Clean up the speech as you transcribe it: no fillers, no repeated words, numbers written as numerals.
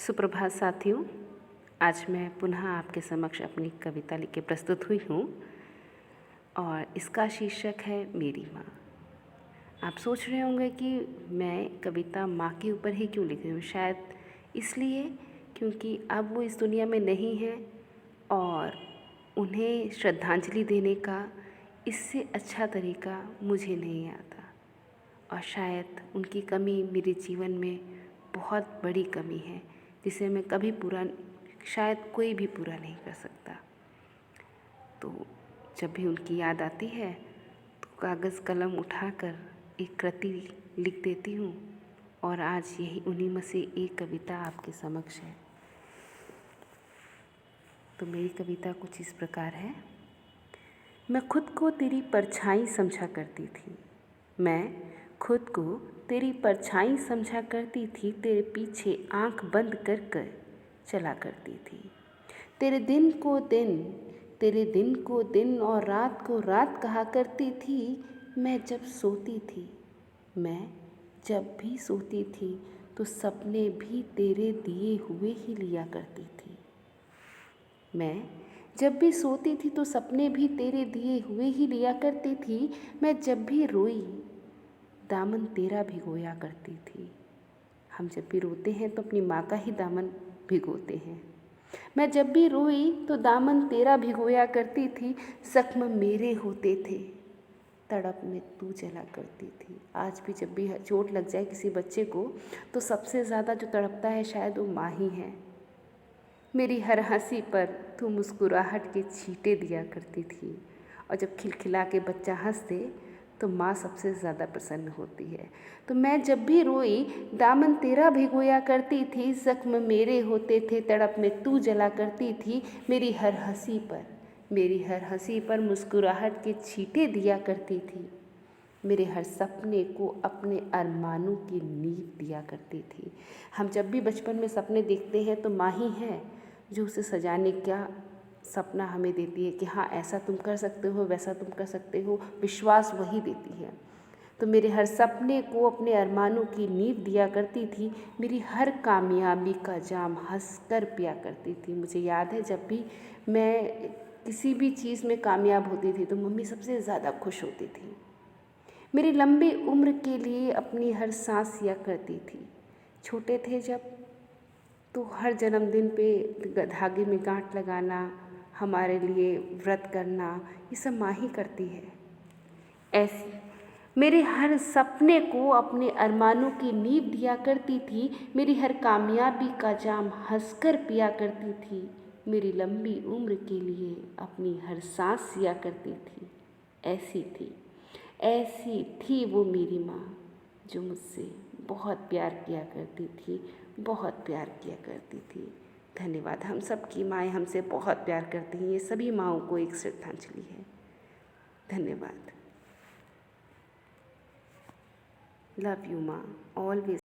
सुप्रभात साथियों। आज मैं पुनः आपके समक्ष अपनी कविता लेके प्रस्तुत हुई हूँ और इसका शीर्षक है मेरी माँ। आप सोच रहे होंगे कि मैं कविता माँ के ऊपर ही क्यों लिख रही हूँ। शायद इसलिए क्योंकि अब वो इस दुनिया में नहीं है और उन्हें श्रद्धांजलि देने का इससे अच्छा तरीका मुझे नहीं आता। और शायद उनकी कमी मेरे जीवन में बहुत बड़ी कमी है जिसे मैं कभी पूरा, शायद कोई भी पूरा नहीं कर सकता। तो जब भी उनकी याद आती है तो कागज़ कलम उठाकर एक कृति लिख देती हूँ और आज यही उन्हीं में से एक कविता आपके समक्ष है। तो मेरी कविता कुछ इस प्रकार है। मैं खुद को तेरी परछाई समझा करती थी, मैं खुद को तेरी परछाई समझा करती थी, तेरे पीछे आँख बंद कर कर चला करती थी। तेरे दिन को दिन और रात को रात कहा करती थी। मैं जब भी सोती थी तो सपने भी तेरे दिए हुए ही लिया करती थी। मैं जब भी सोती थी तो सपने भी तेरे दिए हुए ही लिया करती थी। मैं जब भी रोई दामन तेरा भिगोया करती थी। हम जब भी रोते हैं तो अपनी माँ का ही दामन भिगोते हैं। मैं जब भी रोई तो दामन तेरा भिगोया करती थी। जख्म मेरे होते थे, तड़प में तू जला करती थी। आज भी जब भी चोट लग जाए किसी बच्चे को तो सबसे ज़्यादा जो तड़पता है शायद वो माँ ही है। मेरी हर हंसी पर तू मुस्कुराहट के छींटे दिया करती थी और जब खिलखिला के बच्चा हंस दे तो माँ सबसे ज़्यादा प्रसन्न होती है। तो मैं जब भी रोई दामन तेरा भिगोया करती थी। जख्म मेरे होते थे, तड़प में तू जला करती थी। मेरी हर हंसी पर मुस्कुराहट के छींटे दिया करती थी। मेरे हर सपने को अपने अरमानों की नींव दिया करती थी। हम जब भी बचपन में सपने देखते हैं तो माँ ही है जो उसे सजाने का सपना हमें देती है कि हाँ ऐसा तुम कर सकते हो, वैसा तुम कर सकते हो। विश्वास वही देती है। तो मेरे हर सपने को अपने अरमानों की नींव दिया करती थी। मेरी हर कामयाबी का जाम हंसकर पिया करती थी। मुझे याद है जब भी मैं किसी भी चीज़ में कामयाब होती थी तो मम्मी सबसे ज़्यादा खुश होती थी। मेरी लंबी उम्र के लिए अपनी हर सांस सिया करती थी। छोटे थे जब तो हर जन्मदिन पे धागे में गांठ लगाना, हमारे लिए व्रत करना, ये सब माँ ही करती है। ऐसी मेरे हर सपने को अपने अरमानों की नींव दिया करती थी। मेरी हर कामयाबी का जाम हंसकर पिया करती थी। मेरी लंबी उम्र के लिए अपनी हर सांस सिया करती थी। ऐसी थी वो मेरी माँ जो मुझसे बहुत प्यार किया करती थी, बहुत प्यार किया करती थी। धन्यवाद। हम सब की माएँ हमसे बहुत प्यार करती हैं। ये सभी माँओं को एक श्रद्धांजलि है। धन्यवाद। लव यू माँ, ऑलवेज।